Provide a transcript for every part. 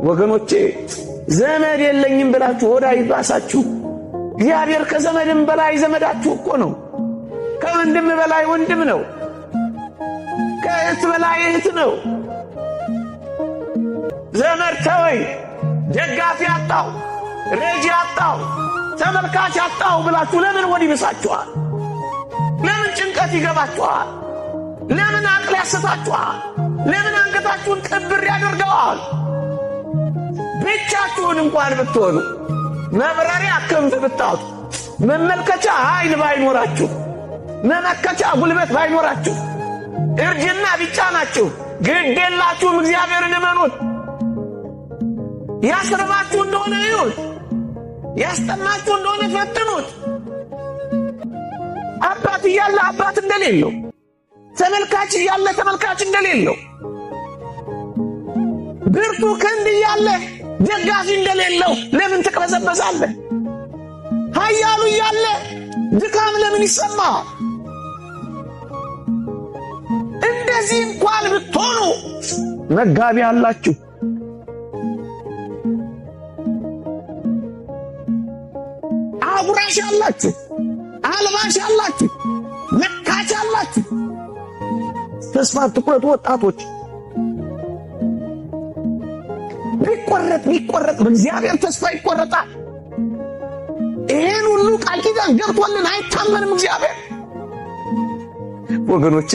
ወገኖቼ ዘመድ የለኝም ብላችሁ ወዳ ይባሳችሁ። እግዚአብሔር ከዘመድም በላይ ዘመዳችሁ እኮ ነው። ከወንድም በላይ ወንድም ነው። ከእህት በላይ እህት ነው። ዘመድ ተወኝ፣ ደጋፊ አጣው፣ ረጂ አጣው፣ ተመልካች አጣው ብላችሁ ለምን ወዲ ይብሳችኋል? ለምን ጭንቀት ይገባችኋል? ለምን አቅል ያሰታችኋል? ለምን አንገታችሁን ቅብር ያደርገዋል? ብቻችሁን እንኳን ብትሆኑ መብረሪያ ክንፍ ብታጡ መመልከቻ ኃይል ባይኖራችሁ መመከቻ ጉልበት ባይኖራችሁ እርጅና ቢጫናችሁ ግድ የላችሁም። እግዚአብሔርን እመኑት። ያስርባችሁ እንደሆነ ይሁን፣ ያስጠማችሁ እንደሆነ ፈትኑት። አባት እያለ አባት እንደሌለው፣ ተመልካች እያለ ተመልካች እንደሌለው፣ ብርቱ ክንድ እያለ ደጋፊ እንደሌለው ለምን ትቅበዘበዛለህ? ኃያሉ እያለ ድካም ለምን ይሰማ? እንደዚህ እንኳን ብትሆኑ መጋቢ አላችሁ። አጉራሽ አላችሁ፣ አልባሽ አላችሁ፣ መካች አላችሁ። ተስፋ አትቁረጡ ወጣቶች። ቢቆረጥ በእግዚአብሔር ተስፋ ይቆረጣል። ይሄን ሁሉ ቃል ኪዳን ገብቶልን አይታመንም እግዚአብሔር። ወገኖቼ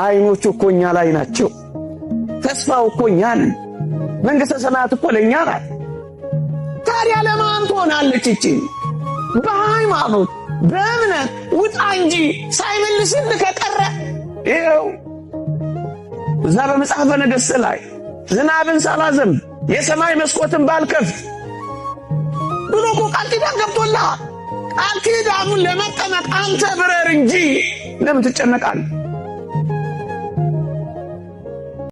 አይኖቹ እኮ እኛ ላይ ናቸው። ተስፋው እኮ እኛ ነን። መንግሥተ ሰማያት እኮ ለእኛ ናት። ታዲያ ለማን ትሆናለች እቺ? በሃይማኖት በእምነት ውጣ እንጂ ሳይመልስልህ ከቀረ ይኸው እዛ በመጽሐፈ ነገሥት ላይ ዝናብን ሳላዘንብ የሰማይ መስኮትን ባልከፍት ብሎ እኮ ቃል ኪዳን ገብቶልሃል። ቃል ኪዳኑን ለመጠመቅ አንተ ብረር እንጂ ለምን ትጨነቃለህ?